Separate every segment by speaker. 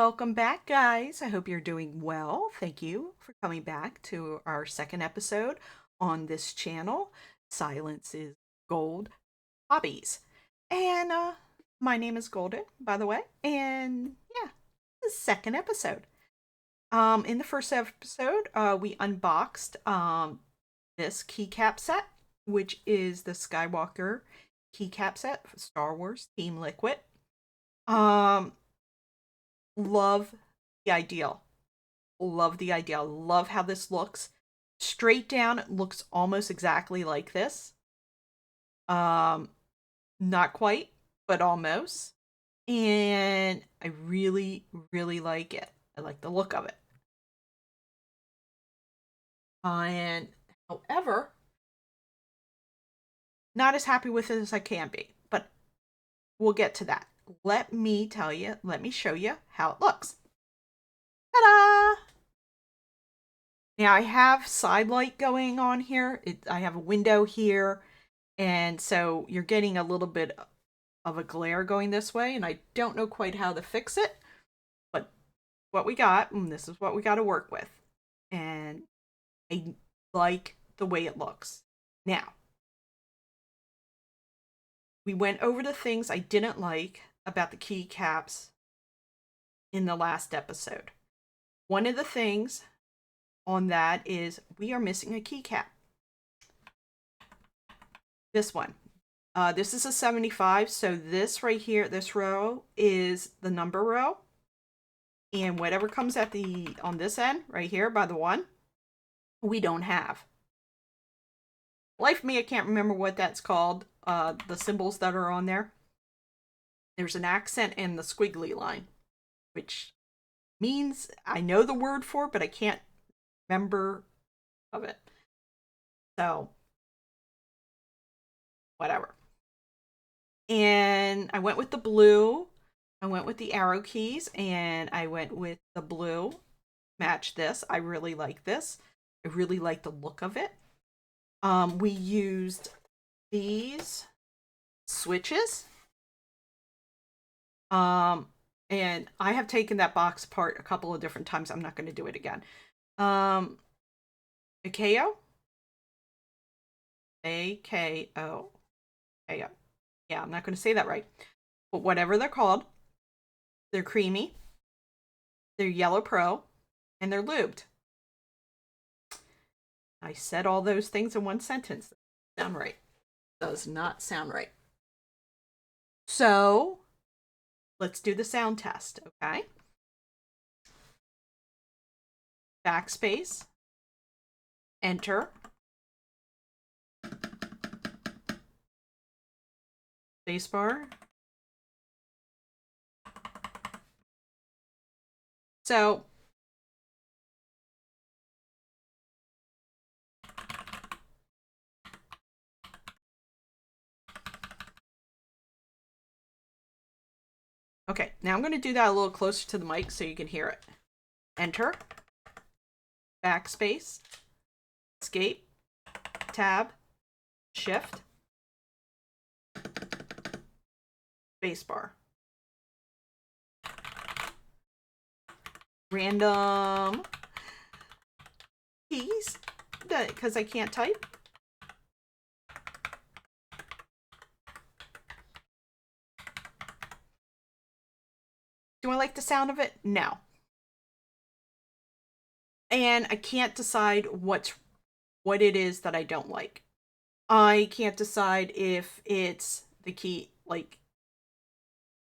Speaker 1: Welcome back, guys. I hope you're doing well. Thank you for coming back to our second episode on this channel, Silence is Gold Hobbies. And my name is Golden, by the way. And yeah, the second episode. In the first episode, we unboxed this keycap set, which is the Skywalker keycap set for Star Wars Team Liquid. Um, love the ideal. Love the idea. Love how this looks. Straight down, it looks almost exactly like this. Um, Not quite, but almost. And I really, really like it. I like the look of it. And however, not as happy with it as I can be. But we'll get to that. Let me tell you, let me show you how it looks. Ta-da! Now I have side light going on here. I have a window here, and so you're getting a little bit of a glare going this way, and I don't know quite how to fix it, but what we got, and this is what we got to work with. And I like the way it looks. Now, we went over the things I didn't like about the keycaps in the last episode. One of the things on that is we are missing a keycap. This one. This is a 75, so this right here, this row is the number row. And whatever comes at the on this end right here by the one, we don't have. Life of me, I can't remember what that's called. The symbols that are on there. There's an accent in the squiggly line, which means I know the word for it, but I can't remember of it. So whatever. And I went with the blue. I went with the arrow keys, and I went with the blue. Match this. I really like this. I really like the look of it. We used these switches. And I have taken that box apart a couple of different times. I'm not going to do it again. Akeo. A-K-O. Akeo. Yeah, I'm not going to say that right. But whatever they're called, they're creamy, they're yellow pro, and they're lubed. I said all those things in one sentence. Sound right. Does not sound right. So let's do the sound test, okay? Backspace, enter, spacebar. So okay, now I'm going to do that a little closer to the mic so you can hear it. Enter, backspace, escape, tab, shift, spacebar. Random keys, because I can't type. Do I like the sound of it? No. And I can't decide what it is that I don't like. I can't decide if it's the key. Like,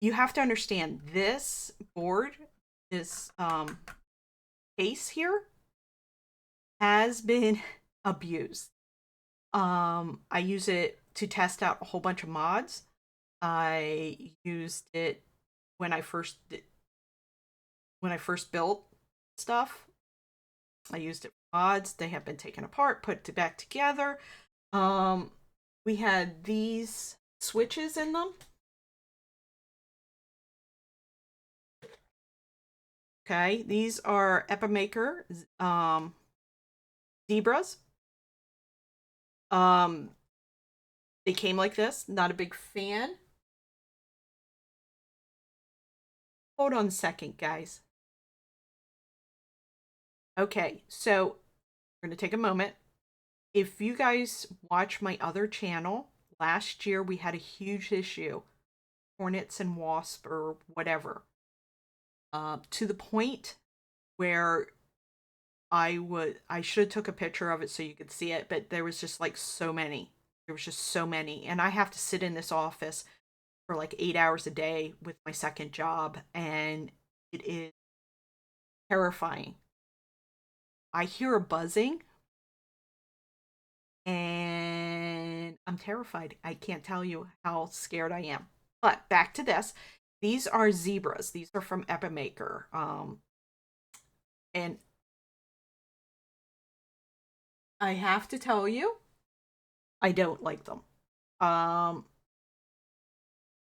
Speaker 1: you have to understand this board, this case here, has been abused. I use it to test out a whole bunch of mods. I used it when I first built stuff. I used it for mods. They have been taken apart, put back together. We had these switches in them. Okay, these are Epimaker zebras. They came like this. Not a big fan. Hold on a second, guys. Okay, so we're going to take a moment. If you guys watch my other channel, last year we had a huge issue, hornets and wasp or whatever, to the point where I should have took a picture of it so you could see it, but there was just like so many. There was just so many, and I have to sit in this office for like 8 hours a day with my second job, and it is terrifying. I hear a buzzing and I'm terrified. I can't tell you how scared I am. But back to this. These are zebras. These are from Epimaker. And I have to tell you, I don't like them. Um,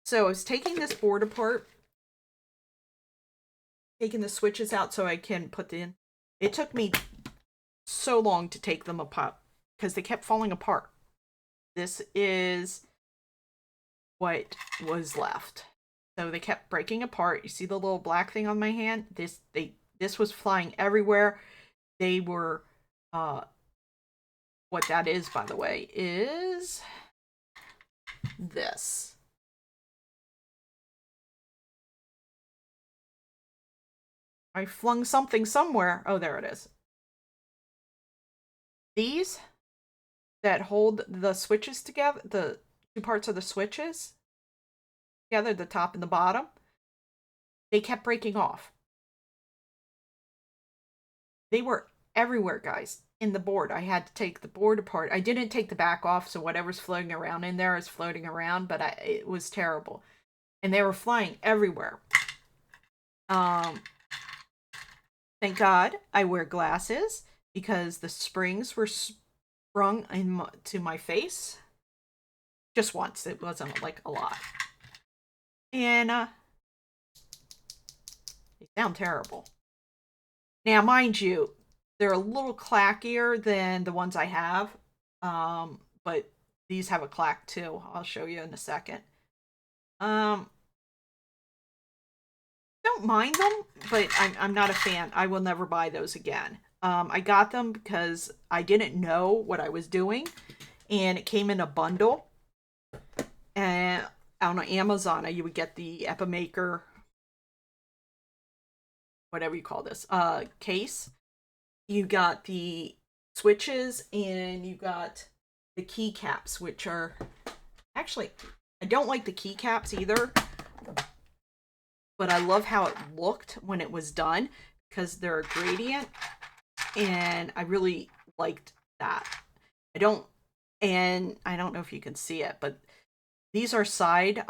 Speaker 1: so I was taking this board apart, taking the switches out so I can put in. It took me so long to take them apart because they kept falling apart. This is what was left. So they kept breaking apart. You see the little black thing on my hand? This was flying everywhere. They were what that is, by the way, is this. I flung something somewhere. Oh, there it is. These that hold the switches together, the two parts of the switches together, the top and the bottom, they kept breaking off. They were everywhere, guys, in the board. I had to take the board apart. I didn't take the back off, so whatever's floating around in there is floating around, but it was terrible. And they were flying everywhere. Thank God I wear glasses because the springs were sprung into my face. Just once. It wasn't like a lot. And they sound terrible. Now, mind you, they're a little clackier than the ones I have. But these have a clack too. I'll show you in a second. Don't mind them, but I'm not a fan. I will never buy those again. I got them because I didn't know what I was doing, and it came in a bundle. And on Amazon, you would get the Epimaker, whatever you call this, case. You got the switches, and you got the keycaps, which are actually, I don't like the keycaps either, but I love how it looked when it was done because they're a gradient, and I really liked that. I don't know if you can see it, but these are side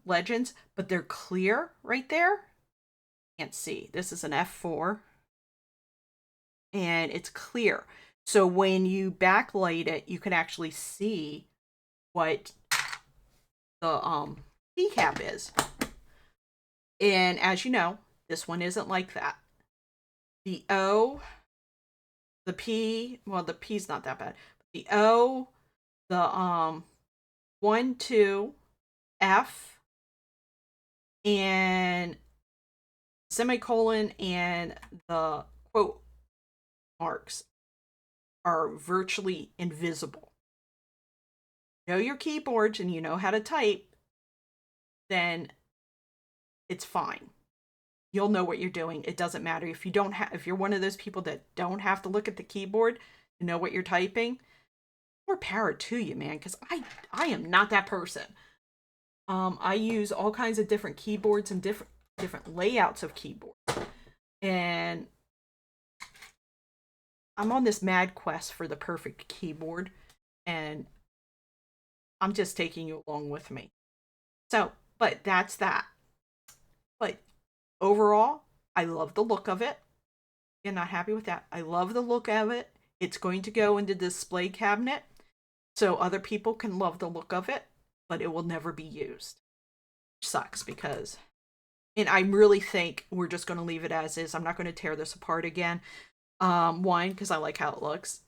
Speaker 1: legends, but they're clear right there. Can't see. This is an F4, and it's clear. So when you backlight it, you can actually see what the keycap is. And as you know, this one isn't like that. The O, the P, well, the P's not that bad. The O, the 1, 2, F, and semicolon, and the quote marks are virtually invisible. Know your keyboards and you know how to type, then it's fine. You'll know what you're doing. It doesn't matter if you don't have, if you're one of those people that don't have to look at the keyboard to know what you're typing. More power to you, man, because I am not that person. I use all kinds of different keyboards and different layouts of keyboards, and I'm on this mad quest for the perfect keyboard, and I'm just taking you along with me. So, but that's that. But overall, I love the look of it. You're not happy with that. I love the look of it. It's going to go into the display cabinet so other people can love the look of it, but it will never be used. Which sucks because, and I really think we're just going to leave it as is. I'm not going to tear this apart again. One, because I like how it looks.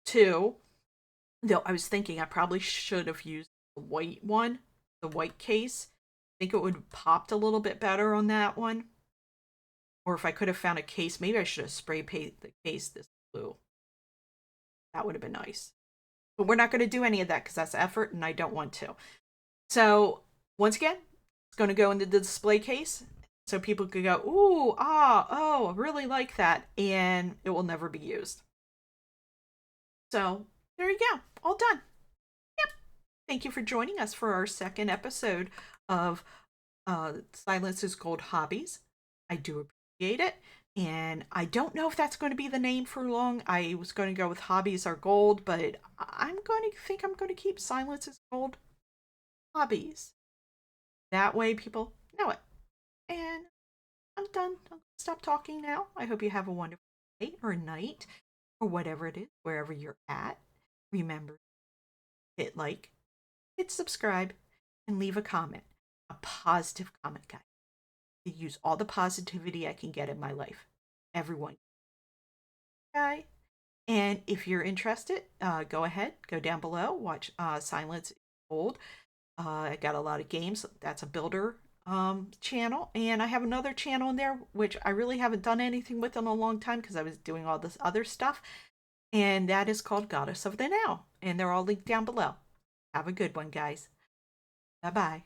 Speaker 1: Two, though I was thinking I probably should have used the white one, the white case. I think it would have popped a little bit better on that one. Or if I could have found a case, maybe I should have spray painted the case this blue. That would have been nice. But we're not going to do any of that because that's effort and I don't want to. So once again, it's going to go into the display case so people could go, ooh, ah, oh, I really like that. And it will never be used. So there you go. All done. Yep. Thank you for joining us for our second episode of Silence is Gold Hobbies. I do appreciate it. And I don't know if that's going to be the name for long. I was going to go with Hobbies Are Gold, but I'm going to keep Silence is Gold Hobbies. That way people know it. And I'm done. I'll stop talking now. I hope you have a wonderful day or night or whatever it is, wherever you're at. Remember, hit like, hit subscribe, and leave a comment. A positive comment, guys. I use all the positivity I can get in my life. Everyone. Okay? And if you're interested, go ahead, go down below, watch Silence is Gold. I got a lot of games. That's a builder channel. And I have another channel in there, which I really haven't done anything with in a long time because I was doing all this other stuff. And that is called Goddess of the Now. And they're all linked down below. Have a good one, guys. Bye bye.